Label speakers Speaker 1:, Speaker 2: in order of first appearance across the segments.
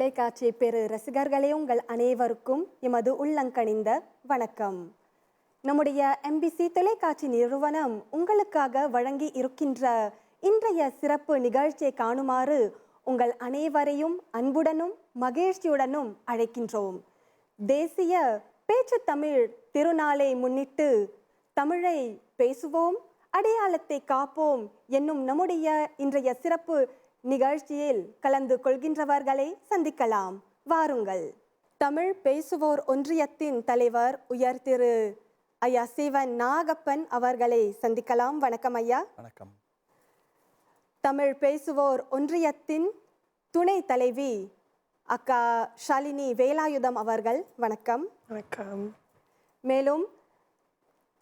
Speaker 1: தொலைக்காட்சி பெரு ரசிகர்களே, உங்கள் அனைவருக்கும் எமது உள்ளங்கனிந்த வணக்கம். நம்முடைய MBC தொலைக்காட்சி நிறுவனம் உங்களுக்காக வழங்கி இருக்கின்ற இன்றைய சிறப்பு நிகழ்ச்சியை காணுமாறு உங்கள் அனைவரையும் அன்புடனும் மகிழ்ச்சியுடனும் அழைக்கின்றோம். தேசிய பேச்சு தமிழ் திருநாளை முன்னிட்டு தமிழை பேசுவோம், அடையாளத்தை காப்போம் என்னும் நம்முடைய இன்றைய சிறப்பு நிகழ்ச்சியில் கலந்து கொள்கின்றவர்களை சந்திக்கலாம். வாருங்கள். தமிழ் பேசுவோர் ஒன்றியத்தின் தலைவர் உயர் திரு ஐயா சிவன் நாகப்பன் அவர்களை சந்திக்கலாம். வணக்கம் ஐயா.
Speaker 2: வணக்கம்.
Speaker 1: தமிழ் பேசுவோர் ஒன்றியத்தின் துணை தலைவி அக்கா ஷாலினி வேலாயுதம் அவர்கள், வணக்கம்.
Speaker 3: வணக்கம்.
Speaker 1: மேலும்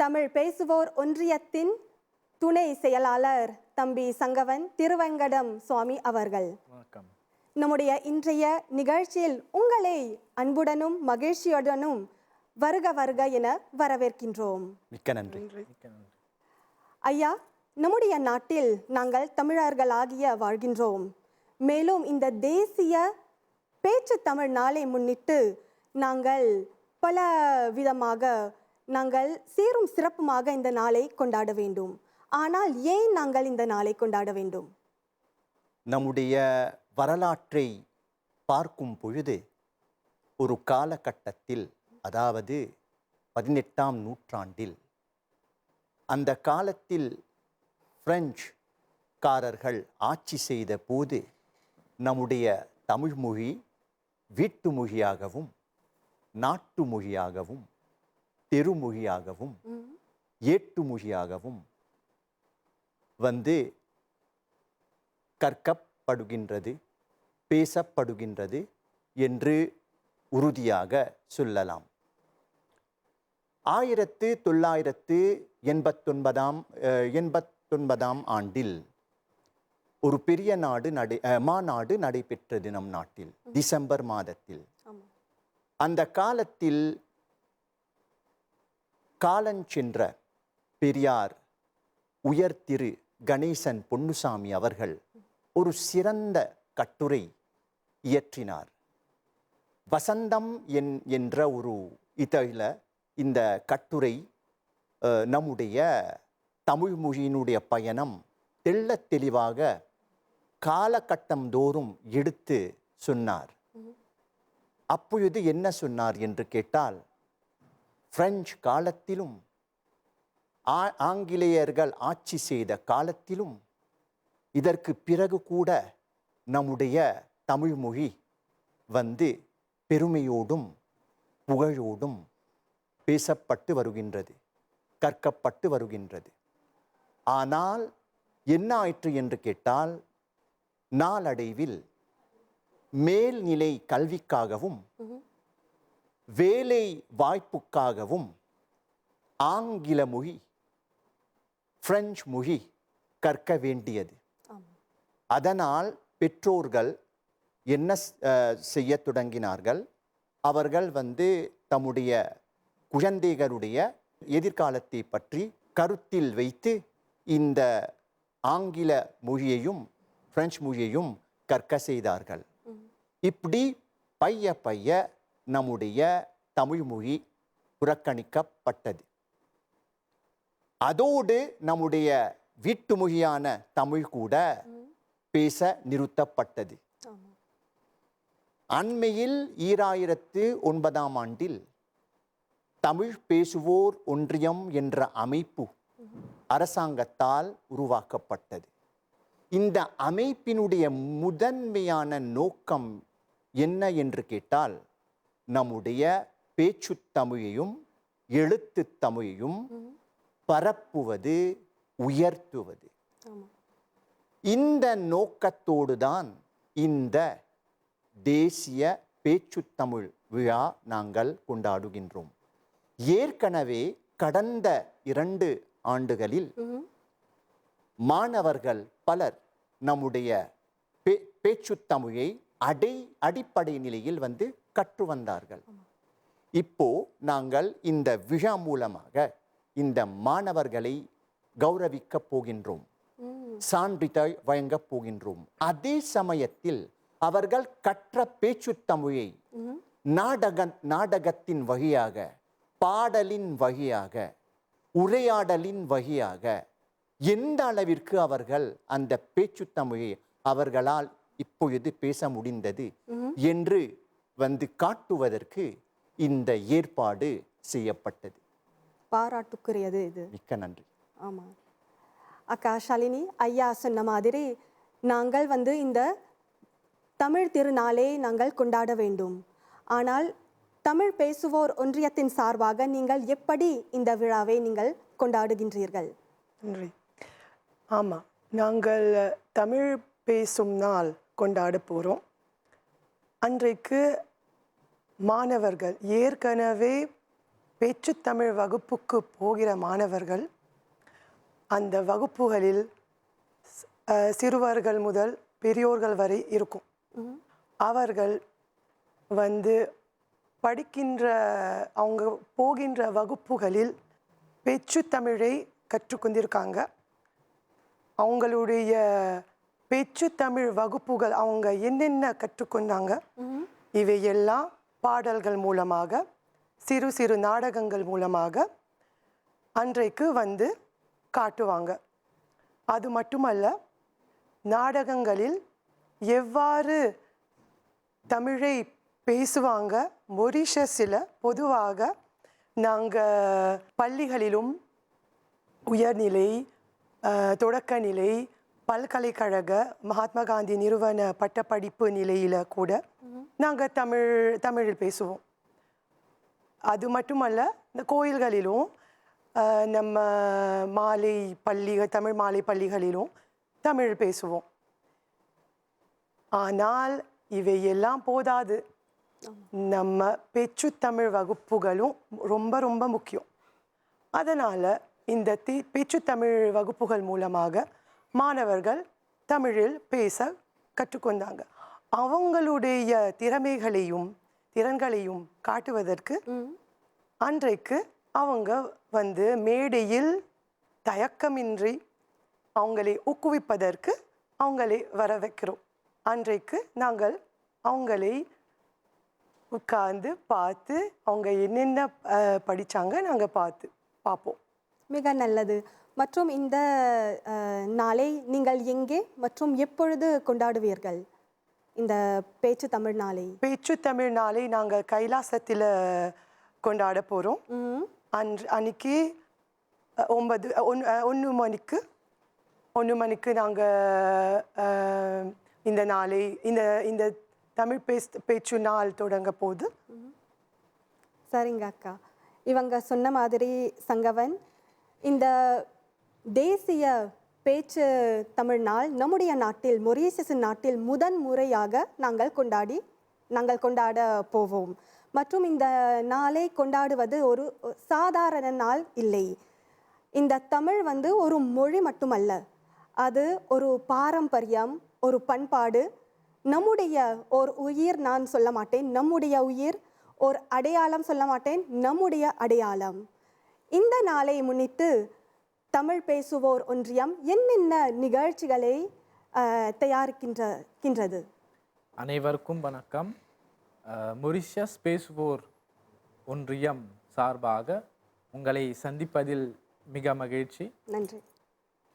Speaker 1: தமிழ் பேசுவோர் ஒன்றியத்தின் துணை செயலாளர் தம்பி சங்கவன் திருவெங்கடம் சுவாமி அவர்கள்,
Speaker 2: வணக்கம்.
Speaker 1: நம்முடைய இன்றைய நிகழ்ச்சியில் உங்களை அன்புடனும் மகிழ்ச்சியுடனும் வருக வருக என வரவேற்கின்றோம்.
Speaker 2: மிக்க நன்றி.
Speaker 1: ஐயா, நம்முடைய நாட்டில் நாங்கள் தமிழர்களாகிய வாழ்கின்றோம். மேலும் இந்த தேசிய பேச்சு தமிழ் நாளை முன்னிட்டு நாங்கள் பல விதமாக நாங்கள் சீரும் சிறப்புமாக இந்த நாளை கொண்டாட வேண்டும். ஆனால் ஏன் நாங்கள் இந்த நாளை கொண்டாட வேண்டும்?
Speaker 2: நம்முடைய வரலாற்றை பார்க்கும் பொழுது ஒரு காலகட்டத்தில், அதாவது 18ஆம் நூற்றாண்டில், அந்த காலத்தில் பிரெஞ்சுக்காரர்கள் ஆட்சி செய்த போது நம்முடைய தமிழ் மொழி வீட்டு மொழியாகவும் நாட்டு மொழியாகவும் தெருமொழியாகவும் ஏட்டு மொழியாகவும் கற்கப்படுகின்றது, பேசப்படுகின்றது என்று உறுதியாக சொல்லலாம். 1989ஆம் ஆண்டில் ஒரு பெரிய மாநாடு நடைபெற்றது நம் நாட்டில், டிசம்பர் மாதத்தில். அந்த காலத்தில் காலஞ்சென்ற பெரியார் உயர் திரு கணேசன் பொன்னுசாமி அவர்கள் ஒரு சிறந்த கட்டுரை இயற்றினார். வசந்தம் என்ற ஒரு இதழில் இந்த கட்டுரை நம்முடைய தமிழ் மொழியினுடைய பயணம் தெள்ளத் தெளிவாக காலகட்டம் தோறும் எடுத்து சொன்னார். அப்பொழுது என்ன சொன்னார் என்று கேட்டால், பிரெஞ்சு காலத்திலும் ஆங்கிலேயர்கள் ஆட்சி செய்த காலத்திலும் இதற்கு பிறகு கூட நம்முடைய தமிழ் மொழி பெருமையோடும் புகழோடும் பேசப்பட்டு வருகின்றது, கற்கப்பட்டு வருகின்றது. ஆனால் என்ன ஆயிற்று என்று கேட்டால், நாளடைவில் மேல்நிலை கல்விக்காகவும் வேலை வாய்ப்புக்காகவும் ஆங்கில மொழி, பிரெஞ்சு மொழி கற்க வேண்டியது. அதனால் பெற்றோர்கள் என்ன செய்ய தொடங்கினார்கள்? அவர்கள் தம்முடைய குழந்தைகளுடைய எதிர்காலத்தை பற்றி கருத்தில் வைத்து இந்த ஆங்கில மொழியையும் பிரெஞ்சு மொழியையும் கற்க செய்தார்கள். இப்படி பைய நம்முடைய தமிழ் மொழி புறக்கணிக்கப்பட்டது. அதோடு நம்முடைய வீட்டு மொழியான தமிழ் கூட பேச நிறுத்தப்பட்டது. அண்மையில் 2009ஆம் ஆண்டில் தமிழ் பேசுவோர் ஒன்றியம் என்ற அமைப்பு அரசாங்கத்தால் உருவாக்கப்பட்டது. இந்த அமைப்பினுடைய முதன்மையான நோக்கம் என்ன என்று கேட்டால், நம்முடைய பேச்சு தமிழையும் எழுத்து தமிழையும் பரப்புவது, உயர்த்துவது. இந்த நோக்கத்தோடு தான் இந்த தேசிய பேச்சு தமிழ் விழா நாங்கள் கொண்டாடுகின்றோம். ஏற்கனவே கடந்த 2 ஆண்டுகளில் மாணவர்கள் பலர் நம்முடைய பேச்சு தமிழை அடிப்படை நிலையில் கற்று வந்தார்கள். இப்போ நாங்கள் இந்த விழா மூலமாக இந்த மாணவர்களை கௌரவிக்க போகின்றோம், சான்றிதழ் வழங்கப் போகின்றோம். அதே சமயத்தில் அவர்கள் கற்ற பேச்சுத் தமிழை நாடகத்தின் வழியாக, பாடலின் வழியாக, உரையாடலின் வழியாக எந்த அளவிற்கு அவர்கள் அந்த பேச்சுத் தமிழை அவர்களால் இப்பொழுது பேச முடிந்தது என்று காட்டுவதற்கு இந்த ஏற்பாடு செய்யப்பட்டது.
Speaker 1: பாராட்டுக்குரியது இது.
Speaker 2: மிக்க நன்றி.
Speaker 1: ஆமாம் அக்கா ஷாலினி, ஐயா சொன்ன மாதிரி நாங்கள் இந்த தமிழ் திருநாளை நாங்கள் கொண்டாட வேண்டும். ஆனால் தமிழ் பேசுவோர் ஒன்றியத்தின் சார்பாக நீங்கள் எப்படி இந்த விழாவை நீங்கள் கொண்டாடுகின்றீர்கள்?
Speaker 3: நன்றி. ஆமாம், நாங்கள் தமிழ் பேசும் நாள் கொண்டாட போகிறோம். அன்றைக்கு மாணவர்கள், ஏற்கனவே பேச்சுத்தமிழ் வகுப்புக்கு போகிற மாணவர்கள், அந்த வகுப்புகளில் சிறுவர்கள் முதல் பெரியோர்கள் வரை இருக்கும். அவர்கள் படிக்கின்ற, அவங்க போகின்ற வகுப்புகளில் பேச்சுத்தமிழை கற்றுக்கொண்டிருக்காங்க. அவங்களுடைய பேச்சுத்தமிழ் வகுப்புகள் அவங்க என்னென்ன கற்றுக்கொண்டாங்க, இவையெல்லாம் பாடல்கள் மூலமாக, சிறு சிறு நாடகங்கள் மூலமாக அன்றைக்கு காட்டுவாங்க. அது மட்டுமல்ல, நாடகங்களில் எவ்வாறு தமிழை பேசுவாங்க, மொரீஷியஸில் பொதுவாக நாங்கள் பள்ளிகளிலும் உயர்நிலை, தொடக்கநிலை, பல்கலைக்கழக, மகாத்மா காந்தி நிறுவன பட்டப்படிப்பு நிலையில் கூட நாங்கள் தமிழில் பேசுவோம். அது மட்டுமல்ல, இந்த கோயில்களிலும் நம்ம தமிழ் மாலை பள்ளிகளிலும் தமிழ் பேசுவோம். ஆனால் இவையெல்லாம் போதாது, நம்ம பேச்சுத்தமிழ் வகுப்புகளும் ரொம்ப ரொம்ப முக்கியம். அதனால் இந்த பேச்சுத்தமிழ் வகுப்புகள் மூலமாக மாணவர்கள் தமிழில் பேச கற்றுக்கொண்டாங்க. அவங்களுடைய திறன்களையும் காட்டுவதற்கு அன்றைக்கு அவங்க மேடையில் தயக்கமின்றி அவங்களை ஊக்குவிப்பதற்கு அவங்களை வர வைக்கிறோம். அன்றைக்கு நாங்கள் அவங்களை உட்கார்ந்து பார்த்து அவங்க என்னென்ன படித்தாங்க நாங்கள் பார்ப்போம்.
Speaker 1: மிக நல்லது. மற்றும் இந்த நாளை நீங்கள் எங்கே மற்றும் எப்பொழுது கொண்டாடுவீர்கள்? இந்த பேச்சு தமிழ் நாளை
Speaker 3: நாங்கள் கைலாசத்தில் கொண்டாட போகிறோம். அன்னைக்கு 1 மணிக்கு நாங்கள் இந்த நாளை இந்த தமிழ் பேச்சு நாள் தொடங்க போகுது.
Speaker 1: சரிங்க அக்கா. இவங்க சொன்ன மாதிரி சங்கவன், இந்த தேசிய பேச்சு தமிழ் நாள் நம்முடைய நாட்டில், மொரீஷியஸ் நாட்டில் முதன் முறையாக நாங்கள் கொண்டாட போவோம். மற்றும் இந்த நாளை கொண்டாடுவது ஒரு சாதாரண நாள் இல்லை. இந்த தமிழ் ஒரு மொழி மட்டுமல்ல, அது ஒரு பாரம்பரியம், ஒரு பண்பாடு, நம்முடைய ஒரு உயிர். நான் சொல்ல மாட்டேன் நம்முடைய உயிர், ஒரு அடையாளம் சொல்ல மாட்டேன், நம்முடைய அடையாளம். இந்த நாளை முன்னிட்டு தமிழ் பேசுவோர் ஒன்றியம் என்னென்ன நிகழ்ச்சிகளை தயாரிக்கின்றது?
Speaker 4: அனைவருக்கும் வணக்கம். மொரீஷியஸ் பேசுவோர் ஒன்றியம் சார்பாக உங்களை சந்திப்பதில் மிக மகிழ்ச்சி.
Speaker 1: நன்றி.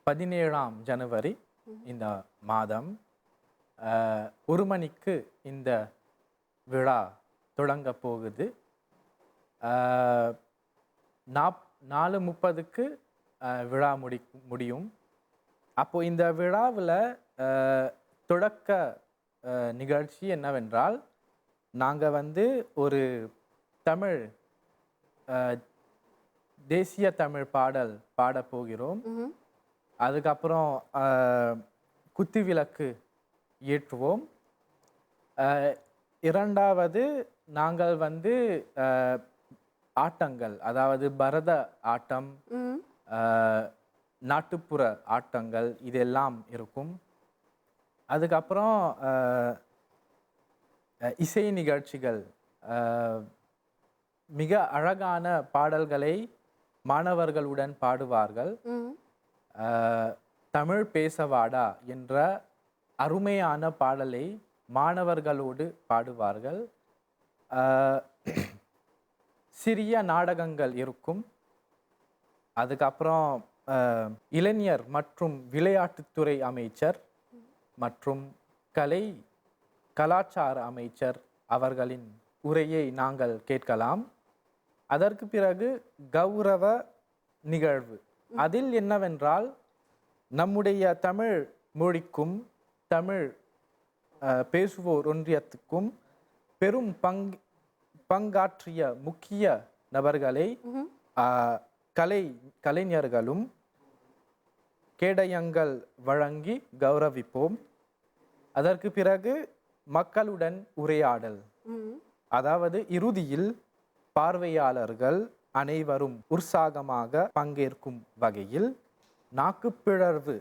Speaker 4: 17ஆம் ஜனவரி இந்த மாதம் 1 மணிக்கு இந்த விழா தொடங்க போகுது. 4:30க்கு விழா முடியும். அப்போது இந்த விழாவில் தொடக்க நிகழ்ச்சி என்னவென்றால், நாங்கள் ஒரு தமிழ் தேசிய தமிழ் பாடல் பாடப்போகிறோம். அதுக்கப்புறம் குத்துவிளக்கு ஏற்றுவோம். இரண்டாவது நாங்கள் ஆட்டங்கள், அதாவது பரத ஆட்டம், நாட்டுப்புற ஆட்டங்கள் இதெல்லாம் இருக்கும். அதுக்கப்புறம் இசை நிகழ்ச்சிகள், மிக அழகான பாடல்களை மாணவர்களுடன் பாடுவார்கள். தமிழ் பேசவாடா என்ற அருமையான பாடலை மாணவர்களோடு பாடுவார்கள். அஹ், சிறிய நாடகங்கள் இருக்கும். அதுக்கப்புறம் இளைஞர் மற்றும் விளையாட்டுத்துறை அமைச்சர் மற்றும் கலாச்சார அமைச்சர் அவர்களின் உரையை நாங்கள் கேட்கலாம். அதற்கு பிறகு கௌரவ நிகழ்வு. அதில் என்னவென்றால், நம்முடைய தமிழ் மொழிக்கும் தமிழ் பேசுவோர் ஒன்றியத்துக்கும் பெரும் பங்காற்றிய முக்கிய நபர்களை கலைஞர்களும் கேடயங்கள் வழங்கி கௌரவிப்போம். அதற்கு பிறகு மக்களுடன் உரையாடல். அதாவது இறுதியில் பார்வையாளர்கள் அனைவரும் உற்சாகமாக பங்கேற்கும் வகையில் நாக்குப்பிழர்வு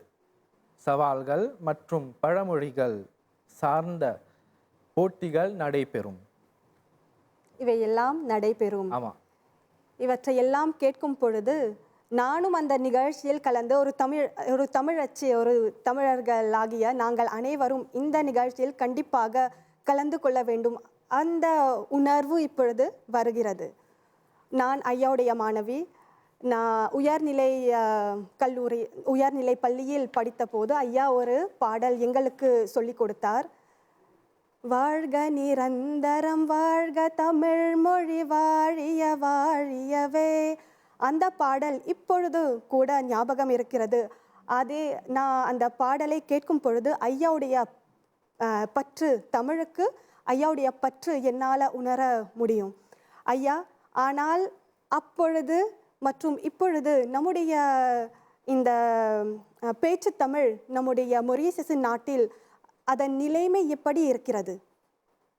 Speaker 4: சவால்கள் மற்றும் பழமொழிகள் சார்ந்த போட்டிகள் நடைபெறும்.
Speaker 1: இவையெல்லாம் நடைபெறும்.
Speaker 4: ஆமாம்.
Speaker 1: இவற்றையெல்லாம் கேட்கும் பொழுது நானும் அந்த நிகழ்ச்சியில் கலந்து ஒரு தமிழச்சி, ஒரு தமிழர்களாகிய நாங்கள் அனைவரும் இந்த நிகழ்ச்சியில் கண்டிப்பாக கலந்து கொள்ள வேண்டும். அந்த உணர்வு இப்பொழுது வருகிறது. நான் ஐயாவுடைய மாணவி. நான் உயர்நிலை பள்ளியில் படித்த போது ஐயா ஒரு பாடல் எங்களுக்கு சொல்லி கொடுத்தார். வாழ்க நிரந்தரம் வாழ்க தமிழ் மொழி வாழிய வாழியவே. அந்த பாடல் இப்பொழுது கூட ஞாபகம் இருக்கிறது. நான் அந்த பாடலை கேட்கும் பொழுது ஐயாவுடைய பற்று, தமிழுக்கு ஐயாவுடைய பற்று என்னால் உணர முடியும். ஐயா, ஆனால் அப்பொழுது மற்றும் இப்பொழுது நம்முடைய இந்த பேச்சு தமிழ் நம்முடைய மொரீசியஸ் நாட்டில் அதன் நிலைமை எப்படி இருக்கிறது?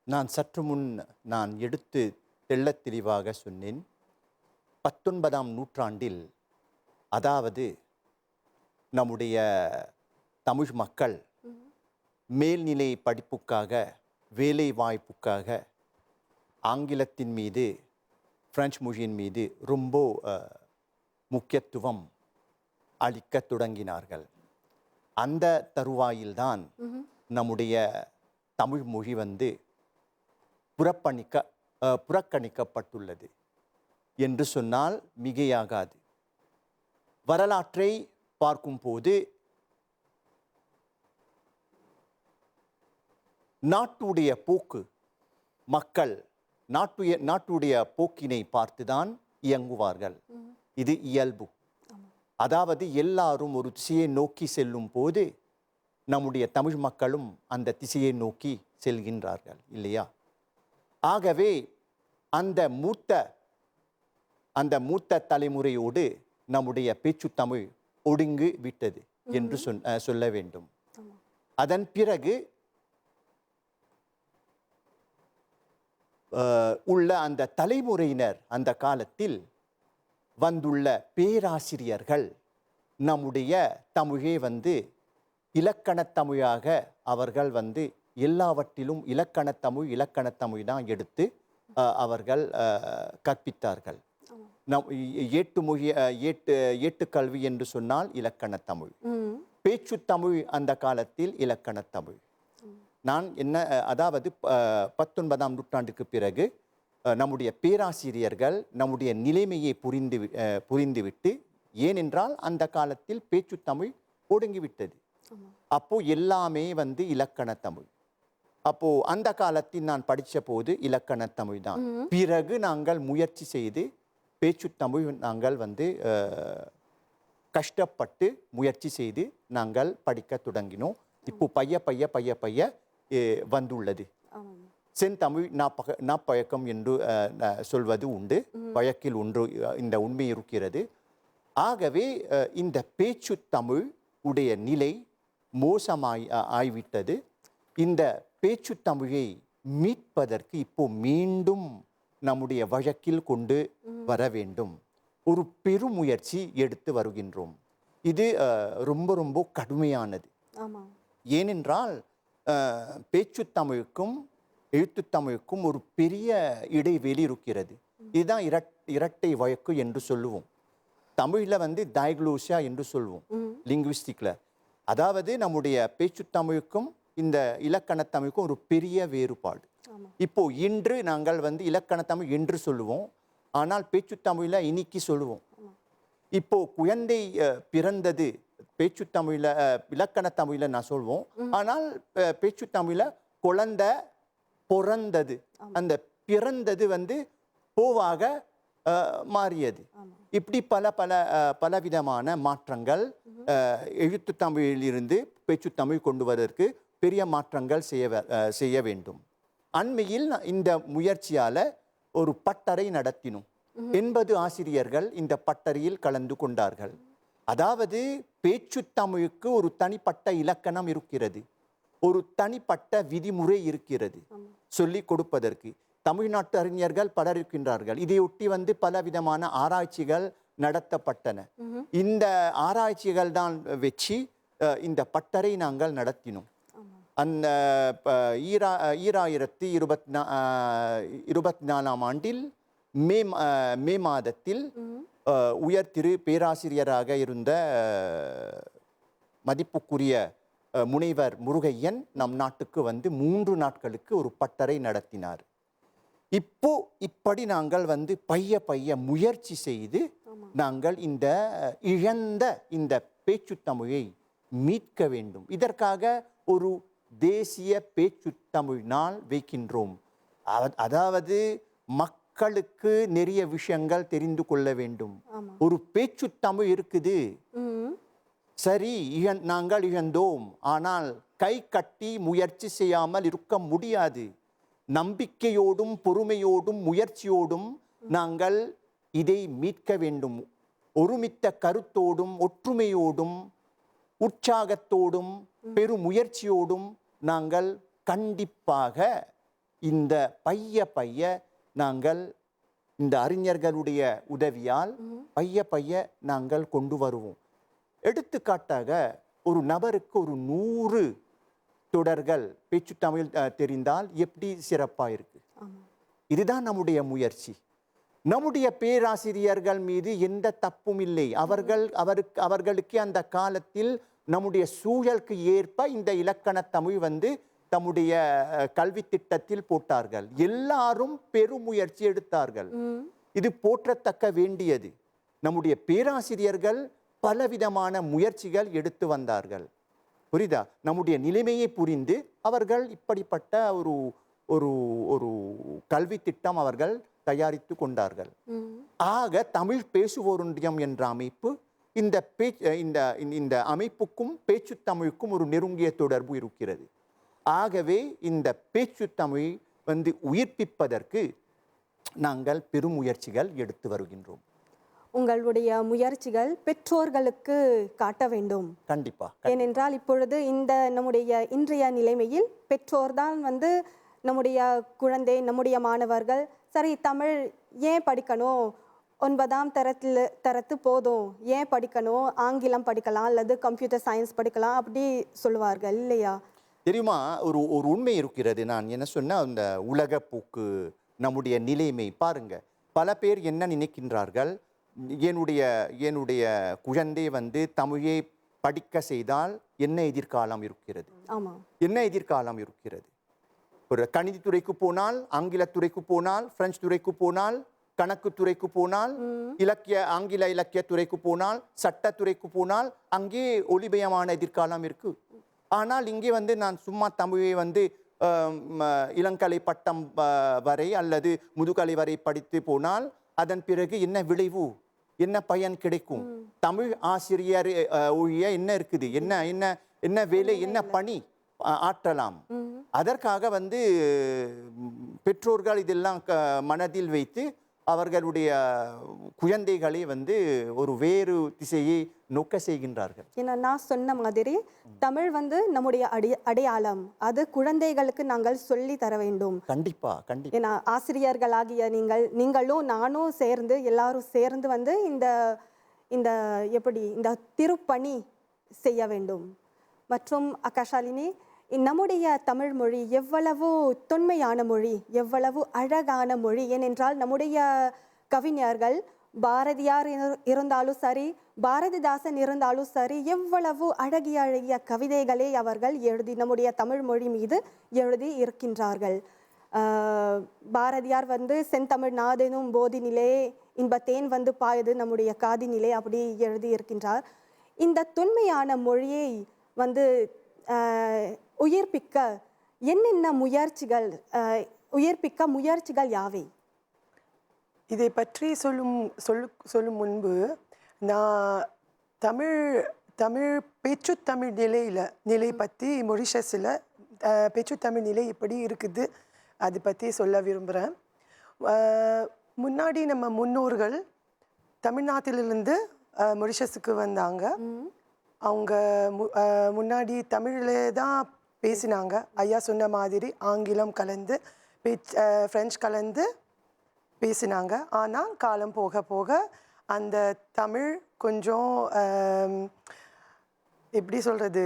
Speaker 2: நான் சற்று முன் எடுத்து தெள்ளத் தெளிவாக சொன்னேன். 19ஆம் நூற்றாண்டில், அதாவது நம்முடைய தமிழ் மக்கள் மேல்நிலை படிப்புக்காக, வேலை வாய்ப்புக்காக ஆங்கிலத்தின் மீது, பிரெஞ்சு மொழியின் மீது ரொம்ப முக்கியத்துவம் அளிக்க தொடங்கினார்கள். அந்த தருவாயில்தான் நம்முடைய தமிழ் மொழி புறக்கணிக்கப்பட்டுள்ளது என்று சொன்னால் மிகையாகாது. வரலாற்றை பார்க்கும்போது நாட்டுடைய போக்கு, மக்கள் நாட்டுடைய போக்கினை பார்த்துதான் இயங்குவார்கள். இது இயல்பு. அதாவது எல்லாரும் ஒரு திசையை நோக்கி செல்லும் போது நம்முடைய தமிழ் மக்களும் அந்த திசையை நோக்கி செல்கின்றார்கள், இல்லையா? ஆகவே அந்த மூத்த தலைமுறையோடு நம்முடைய பேச்சு தமிழ் ஒடுங்கி விட்டது என்று சொல்ல வேண்டும். அதன் பிறகு உள்ள அந்த தலைமுறையினர், அந்த காலத்தில் வந்துள்ள பேராசிரியர்கள் நம்முடைய தமிழே இலக்கணத் தமிழாக அவர்கள் எல்லாவற்றிலும் இலக்கணத் தமிழ் தான் எடுத்து அவர்கள் கற்பித்தார்கள். ஏட்டுக்கல்வி என்று சொன்னால் இலக்கணத் தமிழ், பேச்சு தமிழ் அந்த காலத்தில் இலக்கணத் தமிழ். அதாவது 19ஆம் நூற்றாண்டுக்கு பிறகு நம்முடைய பேராசிரியர்கள் நம்முடைய நிலைமையை புரிந்துவிட்டு, ஏனென்றால் அந்த காலத்தில் பேச்சு தமிழ் ஒடுங்கிவிட்டது. அப்போ எல்லாமே இலக்கணத் தமிழ். அப்போ அந்த காலத்தில் நான் படித்த போது இலக்கணத் தமிழ் தான். பிறகு நாங்கள் முயற்சி செய்து பேச்சு தமிழ் நாங்கள் கஷ்டப்பட்டு முயற்சி செய்து நாங்கள் படிக்க தொடங்கினோம். இப்போ பைய வந்துள்ளது. செந்தமிழ் நாப்பழக்கம் என்று சொல்வது உண்டு, வழக்கில் ஒன்று இந்த உண்மை இருக்கிறது. ஆகவே இந்த பேச்சு தமிழ் உடைய நிலை ஆய்விட்டது. இந்த பேச்சு தமிழை மீட்பதற்கு இப்போ மீண்டும் நம்முடைய வழக்கில் கொண்டு வர வேண்டும். ஒரு பெருமுயற்சி எடுத்து வருகின்றோம். இது ரொம்ப ரொம்ப கடுமையானது. ஏனென்றால் பேச்சு தமிழுக்கும் எழுத்து தமிழுக்கும் ஒரு பெரிய இடைவெளி இருக்கிறது. இதுதான் இரட்டை வழக்கு என்று சொல்லுவோம். தமிழில் டயக்ளோசியா என்று சொல்லுவோம் லிங்குவிஸ்டிக்ல. அதாவது நம்முடைய பேச்சு தமிழுக்கும் இந்த இலக்கணத் தமிழுக்கும் ஒரு பெரிய வேறுபாடு. இப்போ இன்று நாங்கள் வந்து இலக்கணத் தமிழ் என்று சொல்லுவோம், ஆனால் பேச்சுத் தமிழ்ல இன்னைக்கு சொல்லுவோம். இப்போ குழந்தை பிறந்தது பேச்சுத் தமிழ்ல இலக்கணத் தமிழ்ல நான் சொல்வோம், ஆனால் பேச்சுத் தமிழ்ல குழந்தை பிறந்தது, அந்த பிறந்தது வந்து போவாக மாறியது. இப்படி பலவிதமான மாற்றங்கள் எழுத்து தமிழிலிருந்து பேச்சுத் தமிழ் கொண்டு வருவதற்கு பெரிய மாற்றங்கள் செய்ய வேண்டும். அண்மையில் இந்த முயற்சியால ஒரு பட்டறை நடத்தினோம். 80 ஆசிரியர்கள் இந்த பட்டறையில் கலந்து கொண்டார்கள். அதாவது பேச்சுத் தமிழுக்கு ஒரு தனிப்பட்ட இலக்கணம் இருக்கிறது, ஒரு தனிப்பட்ட விதிமுறை இருக்கிறது சொல்லிக் கொடுப்பதற்கு. தமிழ்நாட்டு அறிஞர்கள் பலர் இருக்கின்றார்கள். இதையொட்டி வந்து பலவிதமான ஆராய்ச்சிகள் நடத்தப்பட்டன. இந்த ஆராய்ச்சிகள் தான் வச்சு இந்த பட்டறை நாங்கள் நடத்தினோம். அந்த 2024 ஆண்டில் மே மாதத்தில் உயர் திரு பேராசிரியராக இருந்த மதிப்புக்குரிய முனைவர் முருகையன் நம் நாட்டுக்கு வந்து 3 நாட்களுக்கு ஒரு பட்டறை நடத்தினார். இப்படி நாங்கள் வந்து பைய முயற்சி செய்து நாங்கள் இந்த இழந்த இந்த பேச்சுத் தமிழை மீட்க வேண்டும். இதற்காக ஒரு தேசிய பேச்சுத் தமிழ் நாள் வைக்கின்றோம். அதாவது மக்களுக்கு நிறைய விஷயங்கள் தெரிந்து கொள்ள வேண்டும். ஒரு பேச்சுத் தமிழ் இருக்குது, சரி நாங்கள் இழந்தோம், ஆனால் கை கட்டி முயற்சி செய்யாமல் இருக்க முடியாது. நம்பிக்கையோடும் பொறுமையோடும் முயற்சியோடும் நாங்கள் இதை மீட்க வேண்டும். ஒருமித்த கருத்தோடும் ஒற்றுமையோடும் உற்சாகத்தோடும் பெருமுயற்சியோடும் நாங்கள் கண்டிப்பாக இந்த பைய நாங்கள் இந்த அறிஞர்களுடைய உதவியால் பைய நாங்கள் கொண்டு வருவோம். எடுத்துக்காட்டாக ஒரு நபருக்கு ஒரு 100 தொடர்கள் பேச்சு தமிழ் தெரிந்தால் எப்படி சிறப்பாக இருக்கு. இதுதான் நம்முடைய முயற்சி. நம்முடைய பேராசிரியர்கள் மீது எந்த தப்பும் இல்லை. அவர்களுக்கு அந்த காலத்தில் நம்முடைய சூழலுக்கு ஏற்ப இந்த இலக்கண தமிழ் வந்து தம்முடைய கல்வி திட்டத்தில் போட்டார்கள். எல்லாரும் பெருமுயற்சி எடுத்தார்கள். இது போற்றத்தக்க வேண்டியது. நம்முடைய பேராசிரியர்கள் பலவிதமான முயற்சிகள் எடுத்து வந்தார்கள். புரியுதா? நம்முடைய நிலைமையை புரிந்து அவர்கள் இப்படிப்பட்ட ஒரு ஒரு ஒரு கல்வி திட்டம் அவர்கள் தயாரித்து கொண்டார்கள். ஆக தமிழ் பேசுவோருண்டியம் என்ற அமைப்பு இந்த அமைப்புக்கும் பேச்சு தமிழுக்கும் ஒரு நெருங்கிய தொடர்பு இருக்கிறது. ஆகவே இந்த பேச்சு தமிழ் வந்து உயிர்ப்பிப்பதற்கு நாங்கள் பெரும் முயற்சிகள் எடுத்து வருகின்றோம்.
Speaker 1: உங்களுடைய முயற்சிகள் பெற்றோர்களுக்கு காட்ட வேண்டும்.
Speaker 2: கண்டிப்பா.
Speaker 1: ஏனென்றால் இப்பொழுது நம்முடைய இன்றைய நிலைமையில் பெற்றோர் தான் வந்து நம்முடைய குழந்தை, நம்முடைய மாணவர்கள் சரி தமிழ் ஏன் படிக்கணும், 9ஆம் தரத்து போதும், ஏன் படிக்கணும், ஆங்கிலம் படிக்கலாம் அல்லது கம்ப்யூட்டர் சயின்ஸ் படிக்கலாம் அப்படி சொல்லுவார்கள் இல்லையா?
Speaker 2: தெரியுமா, ஒரு உண்மை இருக்கிறது. நான் என்ன சொன்ன அந்த உலக போக்கு நம்முடைய நிலைமை பாருங்க. பல பேர் என்ன நினைக்கின்றார்கள், என்னுடைய குழந்தை வந்து தமிழை படிக்க செய்தால் என்ன எதிர்காலம் இருக்கிறது, என்ன எதிர்காலம் இருக்கிறது? ஒரு கணிதத்துறைக்கு போனால், ஆங்கிலத்துறைக்கு போனால், பிரெஞ்சு துறைக்கு போனால், கணக்கு துறைக்கு போனால், ஆங்கில இலக்கிய துறைக்கு போனால், சட்டத்துறைக்கு போனால் அங்கே ஒளிபயமான எதிர்காலம் இருக்கு. ஆனால் இங்கே வந்து நான் சும்மா தமிழை வந்து இளங்கலை பட்டம் வரை அல்லது முதுகலை வரை படித்து போனால் அதன் பிறகு என்ன விளைவு, என்ன பயன் கிடைக்கும்? தமிழ் ஆசிரியர் ஒழிய என்ன இருக்குது, என்ன வேலை, என்ன பணி ஆற்றலாம்? அதற்காக வந்து பெற்றோர்கள் இதெல்லாம் மனதில் வைத்து அவர்களுடைய குழந்தைகளை வந்து ஒரு வேறு திசையை நோக்க செய்கின்றார்கள்.
Speaker 1: ஏன்னா நான் சொன்ன மாதிரி தமிழ் வந்து நம்முடைய அடையாளம், அது குழந்தைகளுக்கு நாங்கள் சொல்லி தர வேண்டும்.
Speaker 2: கண்டிப்பா கண்டிப்பா.
Speaker 1: ஏன்னா ஆசிரியர்களாகிய நீங்களும் நானும் சேர்ந்து எல்லாரும் சேர்ந்து வந்து இந்த திருப்பணி செய்ய வேண்டும். மற்றும் அக்காஷாலினி, நம்முடைய தமிழ் மொழி எவ்வளவு தொன்மையான மொழி, எவ்வளவு அழகான மொழி. ஏனென்றால் நம்முடைய கவிஞர்கள் பாரதியார் இருந்தாலும் சரி, பாரதிதாசன் இருந்தாலும் சரி, எவ்வளவு அழகிய அழகிய கவிதைகளை அவர்கள் எழுதி நம்முடைய தமிழ் மொழி மீது எழுதி இருக்கின்றார்கள். பாரதியார் வந்து செந்தமிழ் நாதெனும் போதினிலே இன்பத்தேன் வந்து பாயுது நம்முடைய காதினிலே அப்படி எழுதி இருக்கின்றார். இந்த தொன்மையான மொழியை வந்து உயிர்ப்பிக்க என்னென்ன முயற்சிகள் உயிர்ப்பிக்க முயற்சிகள் யாவை?
Speaker 3: இதை பற்றி சொல்லும் முன்பு நான் தமிழ் பேச்சுத்தமிழ் நிலை பற்றி மொரிஷஸில் பேச்சுத்தமிழ் நிலை எப்படி இருக்குது அது பற்றி சொல்ல விரும்புகிறேன். முன்னாடி நம்ம முன்னோர்கள் தமிழ்நாட்டிலிருந்து மொரிஷஸுக்கு வந்தாங்க. அவங்க முன்னாடி தமிழில் தான் பேசினாங்க. ஐயா சொன்ன மாதிரி ஆங்கிலம் கலந்து ஃப்ரெஞ்சு கலந்து பேசினாங்க. ஆனால் காலம் போக போக அந்த தமிழ் கொஞ்சம் எப்படி சொல்கிறது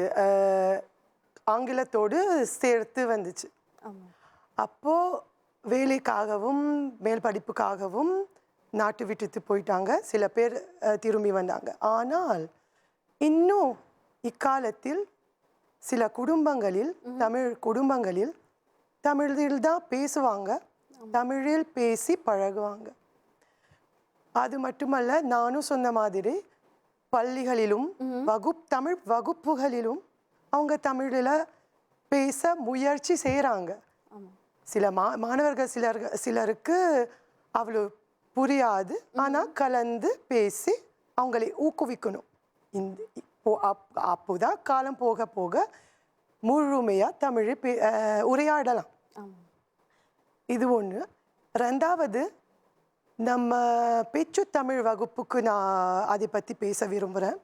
Speaker 3: ஆங்கிலத்தோடு சேர்த்து வந்துச்சு. அப்போது வேலைக்காகவும் மேல் படிப்புக்காகவும் நாட்டு விட்டு போயிட்டாங்க. சில பேர் திரும்பி வந்தாங்க. ஆனால் இன்னும் இக்காலத்தில் சில குடும்பங்களில் தமிழ் குடும்பங்களில் தமிழில் தான் பேசுவாங்க, தமிழில் பேசி பழகுவாங்க. அது மட்டுமல்ல, நானும் சொன்ன மாதிரி பள்ளிகளிலும் தமிழ் வகுப்புகளிலும் அவங்க தமிழில் பேச முயற்சி செய்கிறாங்க. சில மாணவர்கள் சிலருக்கு அவ்வளோ புரியாது. ஆனால் கலந்து பேசி அவங்களை ஊக்குவிக்கணும். அப்போதான் காலம் போக போக முழுமையாக தமிழை உரையாடலாம். இது ஒன்று. ரெண்டாவது, நம்ம பேச்சு தமிழ் வகுப்புக்கு நான் அதை பற்றி பேச விரும்புகிறேன்.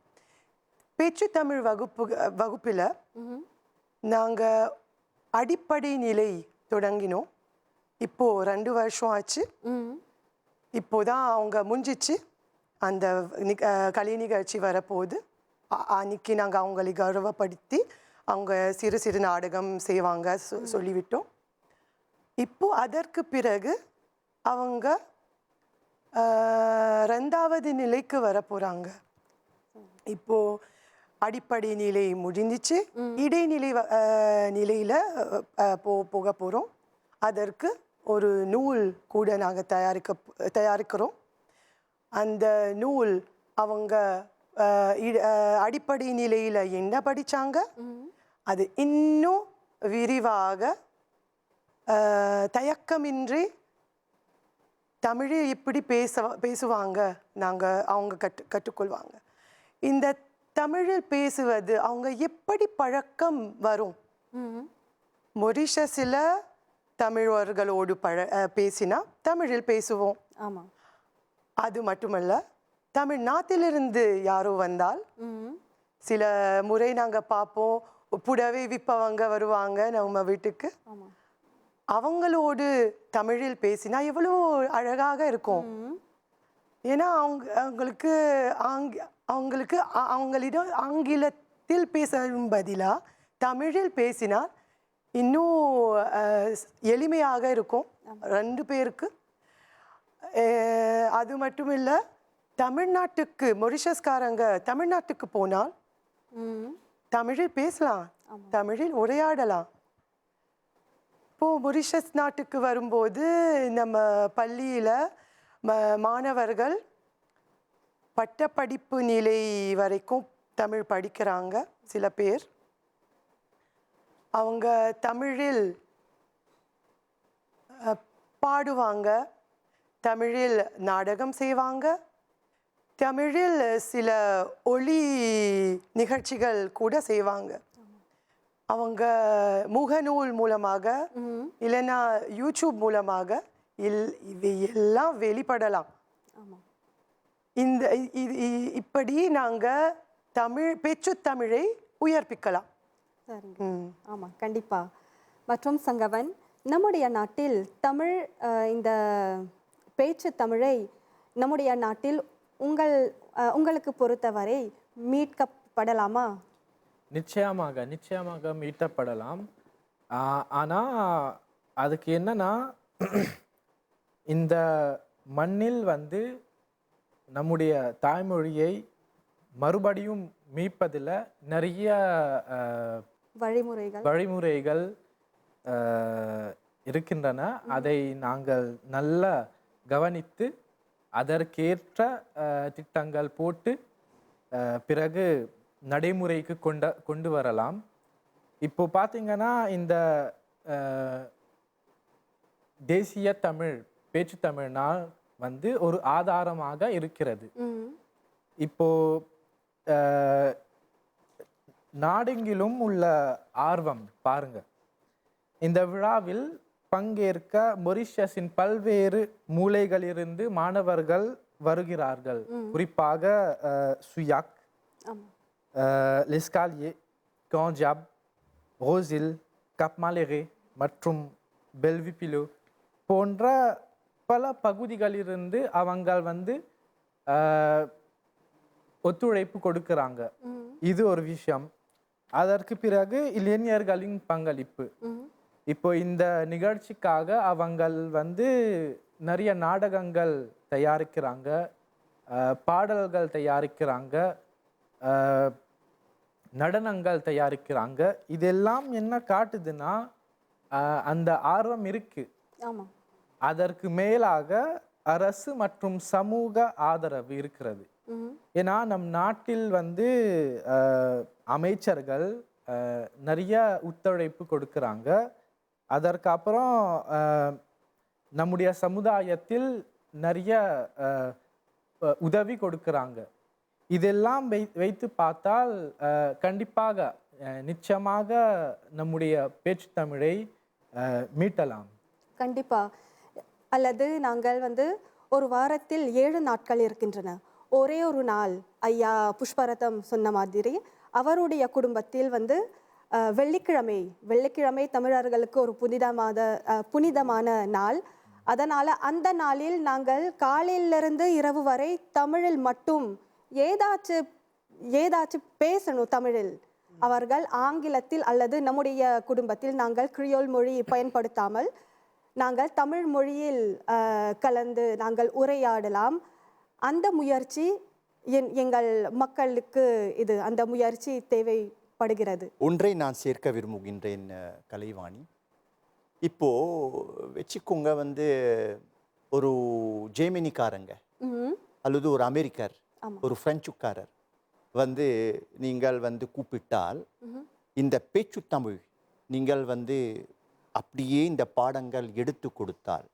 Speaker 3: பேச்சு தமிழ் வகுப்பில் நாங்கள் அடிப்படை நிலை தொடங்கினோம். இப்போது 2 வருஷம் ஆச்சு. இப்போதான் அவங்க முடிஞ்சிச்சு. அந்த கலை நிகழ்ச்சி வரப்போகுது. அன்னைக்கு நாங்கள் அவங்களை கௌரவப்படுத்தி அவங்க சிறு சிறு நாடகம் செய்வாங்க சொல்லிவிட்டோம். இப்போது அதற்கு பிறகு அவங்க 2வது நிலைக்கு வர போகிறாங்க. இப்போது அடிப்படை நிலை முடிஞ்சிச்சு. இடைநிலை நிலையில் போக போகிறோம். அதற்கு ஒரு நூல் கூட நாங்கள் தயாரிக்கிறோம். அந்த நூல் அவங்க அடிப்படை நிலையில் என்ன படித்தாங்க அது இன்னும் விரிவாக தயக்கமின்றி தமிழை எப்படி பேசுவாங்க அவங்க கற்றுக்கொள்வாங்க. இந்த தமிழில் பேசுவது அவங்க எப்படி பழக்கம் வரும். மொரிஷஸில் தமிழர்களோடு பேசினா தமிழில் பேசுவோம்.
Speaker 1: ஆமாம்.
Speaker 3: அது மட்டுமல்ல, தமிழ்நாட்டிலிருந்து யாரோ வந்தால் சில முறை நாங்கள் பார்ப்போம், புடவை விற்பவங்க வருவாங்க நம்ம வீட்டுக்கு. அவங்களோடு தமிழில் பேசினா எவ்வளோ அழகாக இருக்கும். ஏன்னா அவங்களிடம் ஆங்கிலத்தில் பேசும் பதிலாக தமிழில் பேசினால் இன்னும் எளிமையாக இருக்கும் 2 பேருக்கு. அது மட்டும் இல்லை, தமிழ்நாட்டுக்கு மொரிஷஸ்காரங்க தமிழ்நாட்டுக்கு போனால் தமிழில் பேசலாம், தமிழில் உரையாடலாம். இப்போது மொரிஷஸ் நாட்டுக்கு வரும்போது நம்ம பள்ளியில் மாணவர்கள் பட்டப்படிப்பு நிலை வரைக்கும் தமிழ் படிக்கிறாங்க. சில பேர் அவங்க தமிழில் பாடுவாங்க, தமிழில் நாடகம் செய்வாங்க, தமிழில் சில ஒளி நிகழ்ச்சிகள் கூட செய்வாங்க. அவங்க முகநூல் மூலமாக இல்லைன்னா யூடியூப் மூலமாக இவையெல்லாம் வெளிப்படலாம். இப்படி நாங்கள் பேச்சு தமிழை உயர்ப்பிக்கலாம்.
Speaker 1: சரிங்க. ஆமாம், கண்டிப்பாக. மற்றும் சங்கவன், நம்முடைய நாட்டில் தமிழ் இந்த பேச்சு தமிழை நம்முடைய நாட்டில் உங்களுக்கு பொறுத்தவரை மீட்கப்படலாமா?
Speaker 4: நிச்சயமாக மீட்கப்படலாம். ஆனால் அதுக்கு என்னன்னா, இந்த மண்ணில் நம்முடைய தாய்மொழியை மறுபடியும் மீட்பதில் நிறைய வழிமுறைகள் இருக்கின்றன. அதை நாங்கள் நல்லா கவனித்து அதற்கேற்ற திட்டங்கள் போட்டு பிறகு நடைமுறைக்கு கொண்டு வரலாம். இப்போ பார்த்தீங்கன்னா இந்த தேசிய தமிழ் பேச்சு தமிழ் நாள் வந்து ஒரு ஆதாரமாக இருக்கிறது. இப்போ நாடெங்கிலும் உள்ள ஆர்வம் பாருங்க. இந்த விழாவில் பங்கேற்க மொரிஷியஸின் பல்வேறு மூலைகளிலிருந்து மாணவர்கள் வருகிறார்கள். குறிப்பாக சுயாக், லெஸ்காலியே, காஞ்சாப், ரோசில், கப்மாலேரே மற்றும் பெல்விபிலோ போன்ற பல பகுதிகளிலிருந்து அவங்க வந்து ஒத்துழைப்பு கொடுக்கிறாங்க. இது ஒரு விஷயம். அதற்கு பிறகு இளைஞர்களின் பங்களிப்பு. இப்போ இந்த நிகழ்ச்சிக்காக அவங்க வந்து நிறைய நாடகங்கள் தயாரிக்கிறாங்க, பாடல்கள் தயாரிக்கிறாங்க, நடனங்கள் தயாரிக்கிறாங்க. இதெல்லாம் என்ன காட்டுதுன்னா அந்த ஆர்வம் இருக்கு. அதற்கு மேலாக அரசு மற்றும் சமூக ஆதரவு இருக்கிறது. ஏன்னா நம் நாட்டில் வந்து அமைச்சர்கள் நிறைய ஒத்துழைப்பு கொடுக்குறாங்க. அதற்கப்புறம் நம்முடைய சமுதாயத்தில் நிறைய உதவி கொடுக்குறாங்க. இதெல்லாம் வைத்து பார்த்தால் கண்டிப்பாக நிச்சயமாக நம்முடைய பேச்சு தமிழை மீட்டலாம்.
Speaker 1: கண்டிப்பா. அல்லது நாங்கள் வந்து ஒரு வாரத்தில் 7 நாட்கள் இருக்கின்றன. ஒரே ஒரு நாள் ஐயா புஷ்பரதம் சொன்ன மாதிரி அவருடைய குடும்பத்தில் வந்து வெள்ளிக்கிழமை தமிழர்களுக்கு ஒரு புனிதமான நாள். அதனால் அந்த நாளில் நாங்கள் காலையிலிருந்து இரவு வரை தமிழில் மட்டும் ஏதாச்சும் பேசணும். தமிழில் அவர்கள் ஆங்கிலத்தில் அல்லது நம்முடைய குடும்பத்தில் நாங்கள் கிரியோல் மொழி பயன்படுத்தாமல் நாங்கள் தமிழ் மொழியில் கலந்து நாங்கள் உரையாடலாம். அந்த முயற்சி எங்கள் மக்களுக்கு அந்த முயற்சி தேவைப்படுகிறது.
Speaker 2: ஒன்றை நான் சேர்க்க விரும்புகின்றேன் கலைவாணி. இப்போ வச்சுக்கோங்க வந்து ஒரு ஜெர்மனிக்காரங்க அல்லது ஒரு அமெரிக்கர், ஒரு பிரெஞ்சுக்காரர் வந்து நீங்கள் வந்து கூப்பிட்டால் இந்த பேச்சு தமிழ் நீங்கள் வந்து அப்படியே இந்த பாடங்கள் எடுத்து கொடுத்தால்